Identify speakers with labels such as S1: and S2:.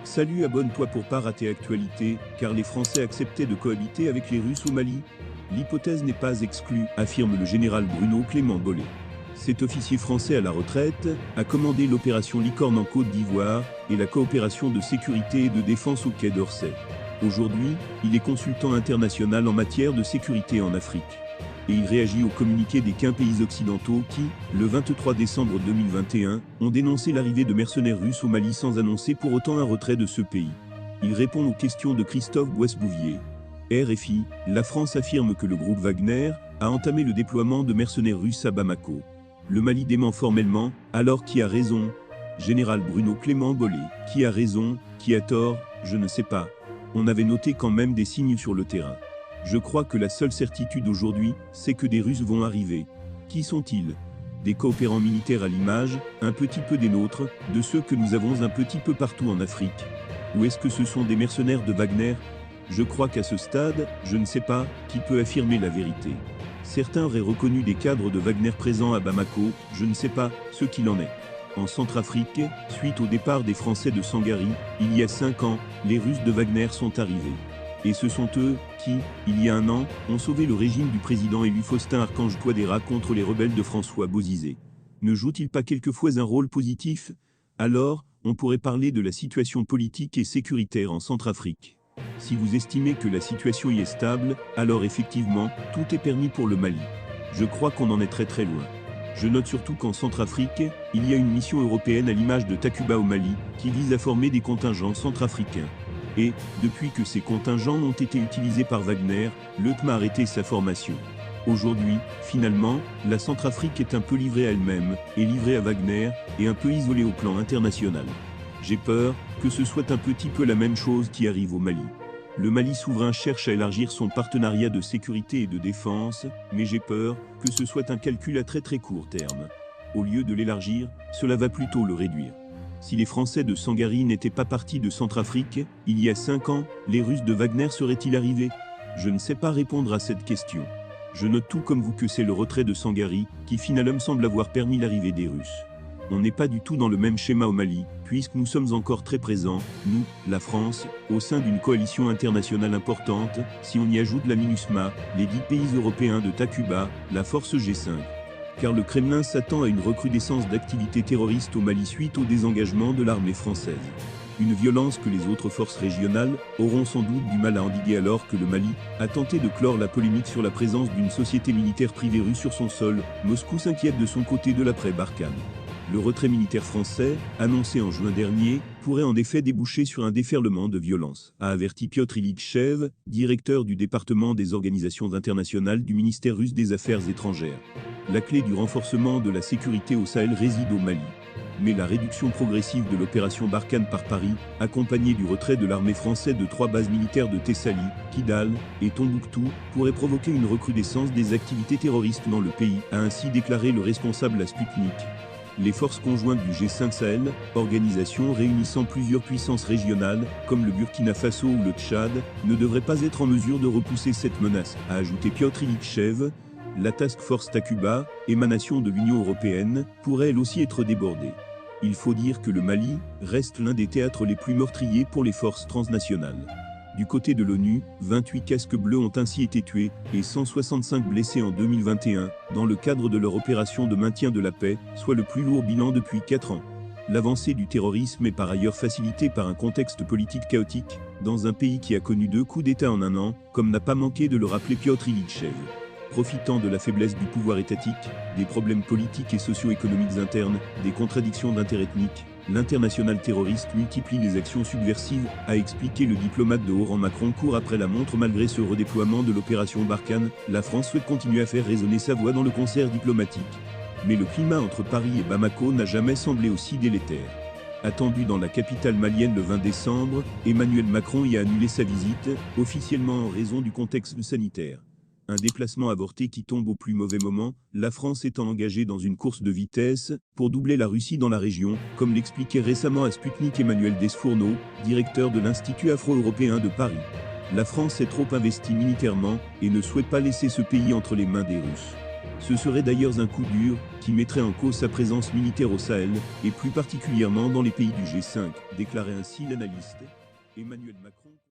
S1: Salut, abonne-toi pour pas rater actualité, car les Français acceptaient de cohabiter avec les Russes au Mali. L'hypothèse n'est pas exclue, affirme le général Bruno Clément Bollet. Cet officier français à la retraite a commandé l'opération Licorne en Côte d'Ivoire et la coopération de sécurité et de défense au Quai d'Orsay. Aujourd'hui, il est consultant international en matière de sécurité en Afrique. Et il réagit au communiqué des 15 pays occidentaux qui, le 23 décembre 2021, ont dénoncé l'arrivée de mercenaires russes au Mali sans annoncer pour autant un retrait de ce pays. Il répond aux questions de Christophe Boisse-Bouvier. RFI, la France affirme que le groupe Wagner a entamé le déploiement de mercenaires russes à Bamako. Le Mali dément formellement, alors qui a raison? Général Bruno Clément Bollet, qui a raison, qui a tort, je ne sais pas. On avait noté quand même des signes sur le terrain. Je crois que la seule certitude aujourd'hui, c'est que des Russes vont arriver. Qui sont-ils? Des coopérants militaires à l'image, un petit peu des nôtres, de ceux que nous avons un petit peu partout en Afrique. Ou est-ce que ce sont des mercenaires de Wagner? Je crois qu'à ce stade, je ne sais pas qui peut affirmer la vérité. Certains auraient reconnu des cadres de Wagner présents à Bamako, je ne sais pas ce qu'il en est. En Centrafrique, suite au départ des Français de Sangaris, il y a 5 ans, les Russes de Wagner sont arrivés. Et ce sont eux qui, il y a 1 an, ont sauvé le régime du président élu Faustin Archange Touadéra contre les rebelles de François Bozizé. Ne jouent-ils pas quelquefois un rôle positif? Alors, on pourrait parler de la situation politique et sécuritaire en Centrafrique. Si vous estimez que la situation y est stable, alors effectivement, tout est permis pour le Mali. Je crois qu'on en est très loin. Je note surtout qu'en Centrafrique, il y a une mission européenne à l'image de Takuba au Mali, qui vise à former des contingents centrafricains. Et, depuis que ces contingents ont été utilisés par Wagner, l'EUTM a arrêté sa formation. Aujourd'hui, finalement, la Centrafrique est un peu livrée à elle-même, et livrée à Wagner, et un peu isolée au plan international. J'ai peur que ce soit un petit peu la même chose qui arrive au Mali. Le Mali souverain cherche à élargir son partenariat de sécurité et de défense, mais j'ai peur que ce soit un calcul à très court terme. Au lieu de l'élargir, cela va plutôt le réduire. Si les Français de Sangaris n'étaient pas partis de Centrafrique, il y a 5 ans, les Russes de Wagner seraient-ils arrivés? Je ne sais pas répondre à cette question. Je note tout comme vous que c'est le retrait de Sangaris qui finalement semble avoir permis l'arrivée des Russes. On n'est pas du tout dans le même schéma au Mali, puisque nous sommes encore très présents, nous, la France, au sein d'une coalition internationale importante, si on y ajoute la MINUSMA, les 10 pays européens de Takuba, la force G5. Car le Kremlin s'attend à une recrudescence d'activités terroristes au Mali suite au désengagement de l'armée française. Une violence que les autres forces régionales auront sans doute du mal à endiguer alors que le Mali a tenté de clore la polémique sur la présence d'une société militaire privée russe sur son sol. Moscou s'inquiète de son côté de l'après-Barkhane. Le retrait militaire français, annoncé en juin dernier, pourrait en effet déboucher sur un déferlement de violence, a averti Piotr Ilitchev, directeur du département des organisations internationales du ministère russe des Affaires étrangères. La clé du renforcement de la sécurité au Sahel réside au Mali. Mais la réduction progressive de l'opération Barkhane par Paris, accompagnée du retrait de l'armée française de 3 bases militaires de Thessalie, Kidal et Tombouctou, pourrait provoquer une recrudescence des activités terroristes dans le pays, a ainsi déclaré le responsable à Sputnik. Les forces conjointes du G5 Sahel, organisation réunissant plusieurs puissances régionales, comme le Burkina Faso ou le Tchad, ne devraient pas être en mesure de repousser cette menace, a ajouté Piotr Ilitchev. La Task Force Takuba, émanation de l'Union européenne, pourrait elle aussi être débordée. Il faut dire que le Mali reste l'un des théâtres les plus meurtriers pour les forces transnationales. Du côté de l'ONU, 28 casques bleus ont ainsi été tués et 165 blessés en 2021, dans le cadre de leur opération de maintien de la paix, soit le plus lourd bilan depuis 4 ans. L'avancée du terrorisme est par ailleurs facilitée par un contexte politique chaotique, dans un pays qui a connu 2 coups d'État en 1 an, comme n'a pas manqué de le rappeler Piotr Ilitchev. Profitant de la faiblesse du pouvoir étatique, des problèmes politiques et socio-économiques internes, des contradictions d'intérêt ethnique, l'international terroriste multiplie les actions subversives, a expliqué le diplomate de haut rang Macron court après la montre. Malgré ce redéploiement de l'opération Barkhane, la France souhaite continuer à faire résonner sa voix dans le concert diplomatique. Mais le climat entre Paris et Bamako n'a jamais semblé aussi délétère. Attendu dans la capitale malienne le 20 décembre, Emmanuel Macron y a annulé sa visite, officiellement en raison du contexte sanitaire. Un déplacement avorté qui tombe au plus mauvais moment, la France étant engagée dans une course de vitesse pour doubler la Russie dans la région, comme l'expliquait récemment à Sputnik Emmanuel Desfourneaux, directeur de l'Institut afro-européen de Paris. La France est trop investie militairement et ne souhaite pas laisser ce pays entre les mains des Russes. Ce serait d'ailleurs un coup dur, qui mettrait en cause sa présence militaire au Sahel, et plus particulièrement dans les pays du G5, déclarait ainsi l'analyste. Emmanuel Macron